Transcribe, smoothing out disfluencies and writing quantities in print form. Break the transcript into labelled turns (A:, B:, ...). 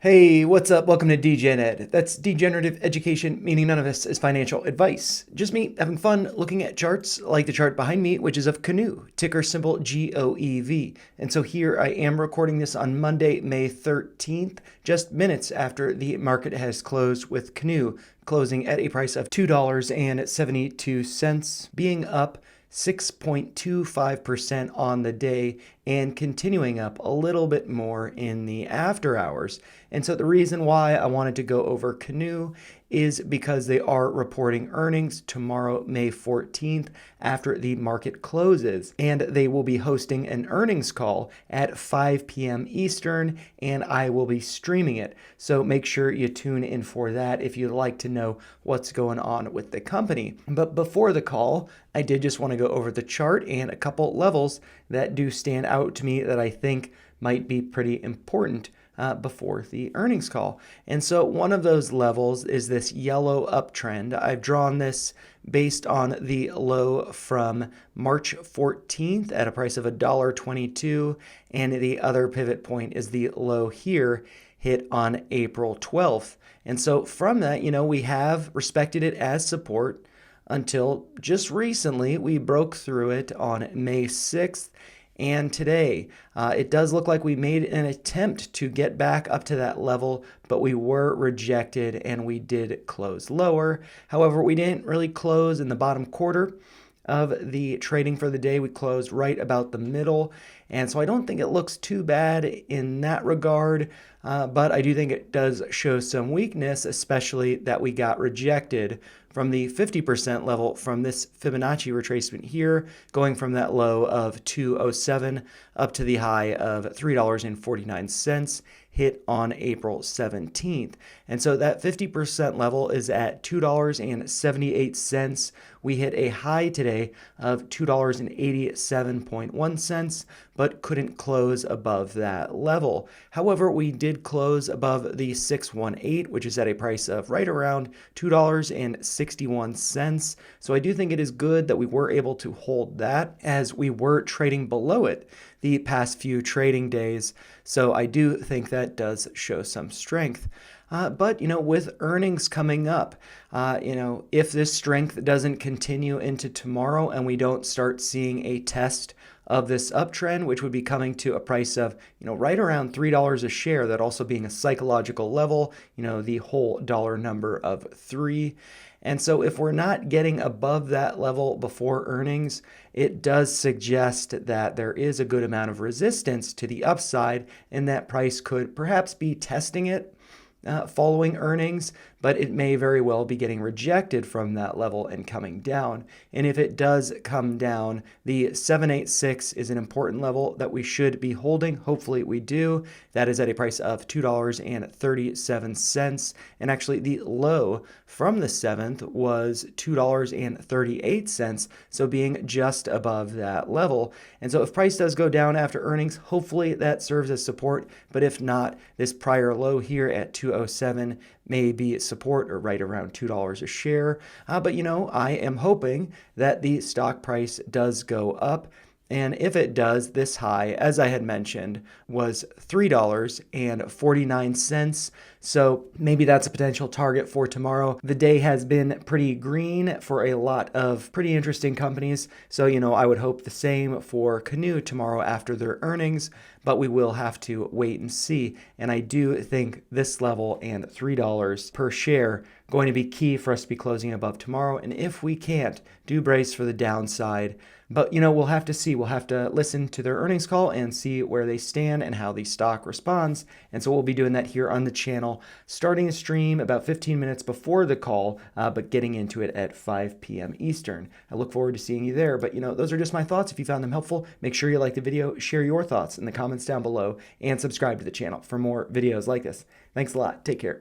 A: Hey, what's up? Welcome to DGenEd. That's degenerative education, meaning none of this is financial advice. Just me having fun looking at charts like the chart behind me, which is of Canoo, ticker symbol GOEV. And so here I am recording this on Monday, May 13th, just minutes after the market has closed, with Canoo closing at a price of $2.72, being up 6.25% on the day and continuing up a little bit more in the after hours. And so the reason why I wanted to go over Canoo is because they are reporting earnings tomorrow, May 14th, after the market closes. And they will be hosting an earnings call at 5 p.m. Eastern, and I will be streaming it. So make sure you tune in for that if you'd like to know what's going on with the company. But before the call, I did just want to go over the chart and a couple levels that do stand out to me that I think might be pretty important before the earnings call. And so one of those levels is this yellow uptrend. I've drawn this based on the low from March 14th at a price of $1.22, and the other pivot point is the low here hit on April 12th. And so from that, we have respected it as support until just recently we broke through it on May 6th. And today, it does look like we made an attempt to get back up to that level, but we were rejected and we did close lower. However, we didn't really close in the bottom quarter of the trading for the day. We closed right about the middle. And so I don't think it looks too bad in that regard, but I do think it does show some weakness, especially that we got rejected from the 50% level from this Fibonacci retracement here, going from that low of 207 up to the high of $3.49 hit on April 17th. And so that 50% level is at $2.78. We hit a high today of $2.87.1, but couldn't close above that level. However, we did close above the 618, which is at a price of right around $2.61. So I do think it is good that we were able to hold that, as we were trading below it the past few trading days. So I do think that does show some strength. But, with earnings coming up, if this strength doesn't continue into tomorrow and we don't start seeing a test of this uptrend, which would be coming to a price of, right around $3 a share, that also being a psychological level, the whole dollar number of 3. And so if we're not getting above that level before earnings, it does suggest that there is a good amount of resistance to the upside, and that price could perhaps be testing it following earnings, but it may very well be getting rejected from that level and coming down. And if it does come down, the 786 is an important level that we should be holding. Hopefully we do. That is at a price of $2.37. And actually the low from the 7th was $2.38, so being just above that level. And so if price does go down after earnings, hopefully that serves as support. But if not, this prior low here at 207 may be support, or right around $2 a share. But I am hoping that the stock price does go up. And if it does, this high, as I had mentioned, was $3.49. So maybe that's a potential target for tomorrow. The day has been pretty green for a lot of pretty interesting companies. So, I would hope the same for Canoo tomorrow after their earnings, but we will have to wait and see. And I do think this level and $3 per share going to be key for us to be closing above tomorrow. And if we can't, do brace for the downside. But, we'll have to see. We'll have to listen to their earnings call and see where they stand and how the stock responds. And so we'll be doing that here on the channel, starting a stream about 15 minutes before the call, but getting into it at 5 p.m. Eastern. I look forward to seeing you there. But, those are just my thoughts. If you found them helpful, make sure you like the video, share your thoughts in the comments down below, and subscribe to the channel for more videos like this. Thanks a lot. Take care.